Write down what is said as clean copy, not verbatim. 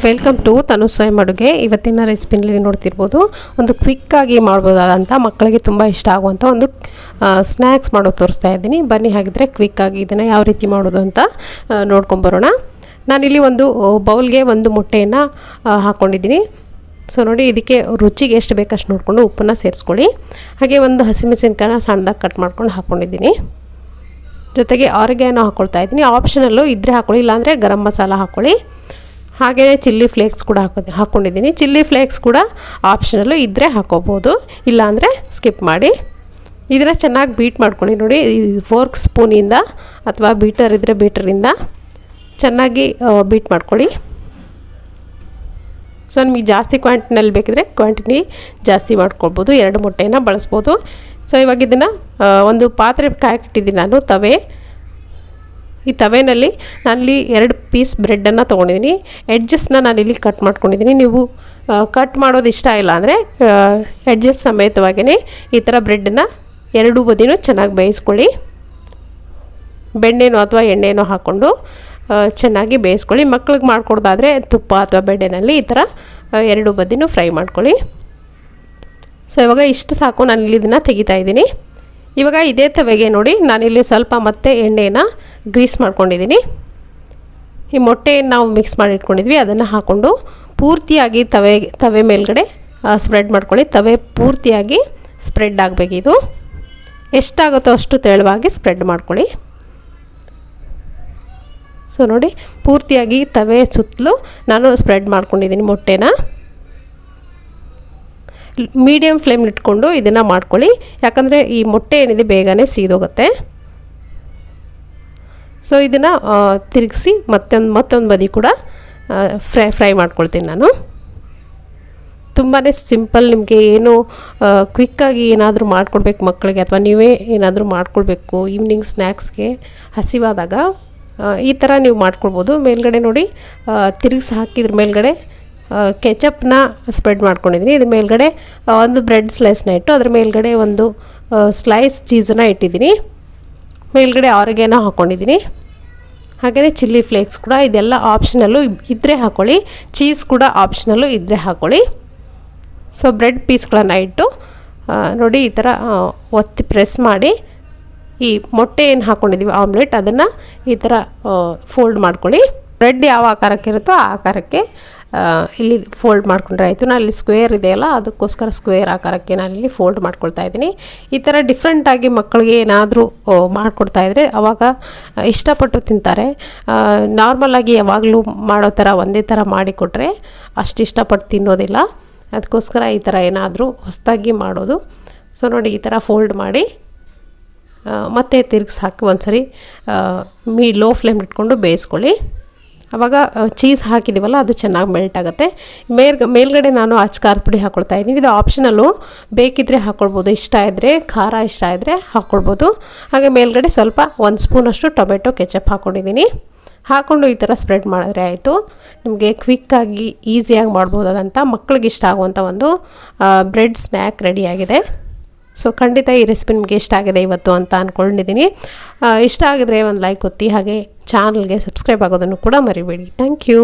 Welcome to ತನು ಸ್ವಯಂ ಅಡುಗೆ. ಇವತ್ತಿನ ರೆಸಿಪಿನಲ್ಲಿ ನೋಡ್ತಿರ್ಬೋದು, ಒಂದು ಕ್ವಿಕ್ಕಾಗಿ ಮಾಡ್ಬೋದಾದಂಥ ಮಕ್ಕಳಿಗೆ ತುಂಬ ಇಷ್ಟ ಆಗುವಂಥ ಒಂದು ಸ್ನ್ಯಾಕ್ಸ್ ಮಾಡೋದು ತೋರಿಸ್ತಾ ಇದ್ದೀನಿ. ಬನ್ನಿ ಹಾಗಿದ್ರೆ ಕ್ವಿಕ್ಕಾಗಿ ಇದನ್ನು ಯಾವ ರೀತಿ ಮಾಡೋದು ಅಂತ ನೋಡ್ಕೊಂಬರೋಣ. ನಾನಿಲ್ಲಿ ಒಂದು ಬೌಲ್ಗೆ ಒಂದು ಮೊಟ್ಟೆಯನ್ನು ಹಾಕ್ಕೊಂಡಿದ್ದೀನಿ. ಸೊ ನೋಡಿ, ಇದಕ್ಕೆ ರುಚಿಗೆ ಎಷ್ಟು ಬೇಕಷ್ಟು ನೋಡಿಕೊಂಡು ಉಪ್ಪನ್ನು ಸೇರಿಸ್ಕೊಳ್ಳಿ. ಹಾಗೆ ಒಂದು ಹಸಿಮೆಣಸಿನ್ಕಾಯಿನ ಸಣ್ಣದಾಗಿ ಕಟ್ ಮಾಡ್ಕೊಂಡು ಹಾಕ್ಕೊಂಡಿದ್ದೀನಿ. ಜೊತೆಗೆ ಆರಿಗ್ಯಾನೋ ಹಾಕ್ಕೊಳ್ತಾ ಇದ್ದೀನಿ. ಆಪ್ಷನಲ್ಲು ಇದ್ದರೆ ಹಾಕ್ಕೊಳ್ಳಿ, ಇಲ್ಲಾಂದರೆ ಗರಂ ಮಸಾಲ ಹಾಕ್ಕೊಳ್ಳಿ. ಹಾಗೆಯೇ ಚಿಲ್ಲಿ ಫ್ಲೇಕ್ಸ್ ಕೂಡ ಹಾಕ್ಕೊಂಡಿದ್ದೀನಿ. ಚಿಲ್ಲಿ ಫ್ಲೇಕ್ಸ್ ಕೂಡ ಆಪ್ಷನಲ್ಲು ಇದ್ದರೆ ಹಾಕ್ಕೋಬೋದು, ಇಲ್ಲಾಂದರೆ ಸ್ಕಿಪ್ ಮಾಡಿ. ಇದನ್ನು ಚೆನ್ನಾಗಿ ಬೀಟ್ ಮಾಡ್ಕೊಳ್ಳಿ. ನೋಡಿ, ಫೋರ್ಕ್ ಸ್ಪೂನಿಂದ ಅಥವಾ ಬೀಟರ್ ಇದ್ದರೆ ಬೀಟರಿಂದ ಚೆನ್ನಾಗಿ ಬೀಟ್ ಮಾಡ್ಕೊಳ್ಳಿ. ಸೊ ನಿಮಗೆ ಜಾಸ್ತಿ ಕ್ವಾಂಟಿಟಿನಲ್ಲಿ ಬೇಕಿದ್ರೆ ಕ್ವಾಂಟಿಟಿ ಜಾಸ್ತಿ ಮಾಡ್ಕೊಳ್ಬೋದು. 2 ಮೊಟ್ಟೆನ ಬಳಸ್ಬೋದು. ಸೊ ಇವಾಗ ಇದನ್ನು ಒಂದು ಪಾತ್ರೆ ಕಾಯಕ್ಕಿಟ್ಟಿದ್ದೀನಿ ನಾನು, ತವೆ. ಈ ತವೆಯಲ್ಲಿ ನಾನಿಲ್ಲಿ 2 ಪೀಸ್ ಬ್ರೆಡ್ಡನ್ನು ತೊಗೊಂಡಿದ್ದೀನಿ. ಎಡ್ಜಸ್ನ ನಾನಿಲ್ಲಿ ಕಟ್ ಮಾಡ್ಕೊಂಡಿದ್ದೀನಿ. ನೀವು ಕಟ್ ಮಾಡೋದು ಇಷ್ಟ ಇಲ್ಲ ಅಂದರೆ ಎಡ್ಜಸ್ ಸಮೇತವಾಗಿಯೇ ಈ ಥರ ಬ್ರೆಡ್ಡನ್ನು 2 ಬದಿನೂ ಚೆನ್ನಾಗಿ ಬೇಯಿಸ್ಕೊಳ್ಳಿ. ಬೆಣ್ಣೆನೋ ಅಥವಾ ಎಣ್ಣೆನೋ ಹಾಕ್ಕೊಂಡು ಚೆನ್ನಾಗಿ ಬೇಯಿಸ್ಕೊಳ್ಳಿ. ಮಕ್ಳಿಗೆ ಮಾಡ್ಕೊಡೋದಾದರೆ ತುಪ್ಪ ಅಥವಾ ಬೆಣ್ಣೆನಲ್ಲಿ ಈ ಥರ 2 ಬದಿನೂ ಫ್ರೈ ಮಾಡ್ಕೊಳ್ಳಿ. ಸೊ ಇವಾಗ ಇಷ್ಟು ಸಾಕು. ನಾನಿಲ್ಲಿ ಇದನ್ನು ತೆಗಿತಾ ಇದ್ದೀನಿ. ಇವಾಗ ಇದೇ ತವೆಗೆ ನೋಡಿ, ನಾನಿಲ್ಲಿ ಸ್ವಲ್ಪ ಮತ್ತೆ ಎಣ್ಣೆನ ಗ್ರೀಸ್ ಮಾಡ್ಕೊಂಡಿದ್ದೀನಿ. ಈ ಮೊಟ್ಟೆಯನ್ನು ನಾವು ಮಿಕ್ಸ್ ಮಾಡಿ ಇಟ್ಕೊಂಡಿದ್ವಿ, ಅದನ್ನು ಹಾಕ್ಕೊಂಡು ಪೂರ್ತಿಯಾಗಿ ತವೆ ಮೇಲ್ಗಡೆ ಸ್ಪ್ರೆಡ್ ಮಾಡ್ಕೊಳ್ಳಿ. ತವೆ ಪೂರ್ತಿಯಾಗಿ ಸ್ಪ್ರೆಡ್ ಆಗಬೇಕಿದು. ಎಷ್ಟಾಗುತ್ತೋ ಅಷ್ಟು ತೆಳುವಾಗಿ ಸ್ಪ್ರೆಡ್ ಮಾಡ್ಕೊಳ್ಳಿ. ಸೊ ನೋಡಿ, ಪೂರ್ತಿಯಾಗಿ ತವೆ ಸುತ್ತಲೂ ನಾನು ಸ್ಪ್ರೆಡ್ ಮಾಡ್ಕೊಂಡಿದ್ದೀನಿ ಮೊಟ್ಟೆನ. ಮೀಡಿಯಮ್ ಫ್ಲೇಮ್ ಇಟ್ಕೊಂಡು ಇದನ್ನು ಮಾಡ್ಕೊಳ್ಳಿ, ಯಾಕಂದರೆ ಈ ಮೊಟ್ಟೆ ಏನಿದೆ ಬೇಗನೆ ಸೀದೋಗುತ್ತೆ. ಸೊ ಇದನ್ನು ತಿರುಗಿಸಿ ಮತ್ತೊಂದು ಬದಿ ಕೂಡ ಫ್ರೈ ಮಾಡ್ಕೊಳ್ತೀನಿ ನಾನು. ತುಂಬಾ ಸಿಂಪಲ್. ನಿಮಗೆ ಏನು ಕ್ವಿಕ್ಕಾಗಿ ಏನಾದರೂ ಮಾಡಿಕೊಡ್ಬೇಕು ಮಕ್ಕಳಿಗೆ, ಅಥವಾ ನೀವೇ ಏನಾದರೂ ಮಾಡ್ಕೊಳ್ಬೇಕು ಈವ್ನಿಂಗ್ ಸ್ನ್ಯಾಕ್ಸ್ಗೆ ಹಸಿವಾದಾಗ, ಈ ಥರ ನೀವು ಮಾಡ್ಕೊಳ್ಬೋದು. ಮೇಲ್ಗಡೆ ನೋಡಿ, ತಿರುಗಿಸಿ ಹಾಕಿದ್ರ ಮೇಲ್ಗಡೆ ಕೆಚಪ್ನ ಸ್ಪ್ರೆಡ್ ಮಾಡ್ಕೊಂಡಿದ್ದೀನಿ. ಇದ್ರ ಮೇಲ್ಗಡೆ ಒಂದು ಬ್ರೆಡ್ ಸ್ಲೈಸ್ನ ಇಟ್ಟು ಅದ್ರ ಮೇಲ್ಗಡೆ ಒಂದು ಸ್ಲೈಸ್ ಚೀಸನ್ನು ಇಟ್ಟಿದ್ದೀನಿ. ಮೇಲ್ಗಡೆ ಆರಿಗ್ಯಾನೋ ಹಾಕ್ಕೊಂಡಿದ್ದೀನಿ. ಹಾಗೆಯೇ ಚಿಲ್ಲಿ ಫ್ಲೇಕ್ಸ್ ಕೂಡ, ಇದೆಲ್ಲ ಆಪ್ಷನಲ್ಲು ಇದ್ದರೆ ಹಾಕ್ಕೊಳ್ಳಿ. ಚೀಸ್ ಕೂಡ ಆಪ್ಷನಲ್ಲು ಇದ್ದರೆ ಹಾಕ್ಕೊಳ್ಳಿ. ಸೊ ಬ್ರೆಡ್ ಪೀಸ್ಗಳನ್ನು ಇಟ್ಟು ನೋಡಿ, ಈ ಥರ ಒತ್ತಿ ಪ್ರೆಸ್ ಮಾಡಿ ಈ ಮೊಟ್ಟೆ ಏನು ಹಾಕ್ಕೊಂಡಿದ್ದೀವಿ ಆಮ್ಲೆಟ್, ಅದನ್ನು ಈ ಥರ ಫೋಲ್ಡ್ ಮಾಡ್ಕೊಳ್ಳಿ. ಬ್ರೆಡ್ ಯಾವ ಆಕಾರಕ್ಕೆ ಇರುತ್ತೋ ಆ ಆಕಾರಕ್ಕೆ ಇಲ್ಲಿ ಫೋಲ್ಡ್ ಮಾಡ್ಕೊಂಡ್ರೆ ಆಯಿತು. ನಾನಿಲ್ಲಿ ಸ್ಕ್ವೇರ್ ಇದೆಯಲ್ಲ, ಅದಕ್ಕೋಸ್ಕರ ಸ್ಕ್ವೇರ್ ಆಕಾರಕ್ಕೆ ನಾನಿಲ್ಲಿ ಫೋಲ್ಡ್ ಮಾಡ್ಕೊಳ್ತಾ ಇದ್ದೀನಿ. ಈ ಥರ ಡಿಫ್ರೆಂಟಾಗಿ ಮಕ್ಕಳಿಗೆ ಏನಾದರೂ ಮಾಡಿಕೊಡ್ತಾಯಿದ್ರೆ ಆವಾಗ ಇಷ್ಟಪಟ್ಟು ತಿಂತಾರೆ. ನಾರ್ಮಲಾಗಿ ಯಾವಾಗಲೂ ಮಾಡೋ ಥರ ಒಂದೇ ಥರ ಮಾಡಿಕೊಟ್ರೆ ಅಷ್ಟು ಇಷ್ಟಪಟ್ಟು ತಿನ್ನೋದಿಲ್ಲ. ಅದಕ್ಕೋಸ್ಕರ ಈ ಥರ ಏನಾದರೂ ಹೊಸದಾಗಿ ಮಾಡೋದು. ಸೊ ನೋಡಿ, ಈ ಥರ ಫೋಲ್ಡ್ ಮಾಡಿ ಮತ್ತೆ ತಿರುಗಿಸಿ ಹಾಕಿ ಒಂದ್ಸರಿ ಲೋ ಫ್ಲೇಮ್ ಇಟ್ಕೊಂಡು ಬೇಯಿಸ್ಕೊಳ್ಳಿ. ಆವಾಗ ಚೀಸ್ ಹಾಕಿದ್ದೀವಲ್ಲ, ಅದು ಚೆನ್ನಾಗಿ ಮೆಲ್ಟ್ ಆಗುತ್ತೆ. ಮೇಲ್ಗಡೆ ನಾನು ಖಾರದ ಪುಡಿ ಹಾಕ್ಕೊಳ್ತಾ ಇದ್ದೀನಿ. ಇದು ಆಪ್ಷನಲ್ಲು, ಬೇಕಿದ್ದರೆ ಹಾಕ್ಕೊಳ್ಬೋದು, ಇಷ್ಟ ಇದ್ದರೆ ಖಾರ ಇಷ್ಟ ಇದ್ದರೆ ಹಾಕ್ಕೊಳ್ಬೋದು. ಹಾಗೆ ಮೇಲ್ಗಡೆ ಸ್ವಲ್ಪ 1 ಸ್ಪೂನಷ್ಟು ಟೊಮೆಟೊ ಕೆಚಪ್ ಹಾಕ್ಕೊಂಡಿದ್ದೀನಿ. ಹಾಕ್ಕೊಂಡು ಈ ಥರ ಸ್ಪ್ರೆಡ್ ಮಾಡಿದ್ರೆ ಆಯಿತು. ನಿಮಗೆ ಕ್ವಿಕ್ಕಾಗಿ ಈಸಿಯಾಗಿ ಮಾಡ್ಬೋದಾದಂಥ ಮಕ್ಕಳಿಗೆ ಇಷ್ಟ ಆಗುವಂಥ ಒಂದು ಬ್ರೆಡ್ ಸ್ನ್ಯಾಕ್ ರೆಡಿಯಾಗಿದೆ. ಸೊ ಖಂಡಿತ ಈ ರೆಸಿಪಿ ನಿಮಗೆ ಇಷ್ಟ ಆಗಿದೆ ಇವತ್ತು ಅಂತ ಅಂದ್ಕೊಂಡಿದ್ದೀನಿ. ಇಷ್ಟ ಆಗಿದ್ರೆ ಒಂದು ಲೈಕ್ ಒತ್ತಿ, ಹಾಗೆ ಚಾನಲ್ಗೆ ಸಬ್ಸ್ಕ್ರೈಬ್ ಆಗೋದನ್ನು ಕೂಡ ಮರಿಬೇಡಿ. Thank you.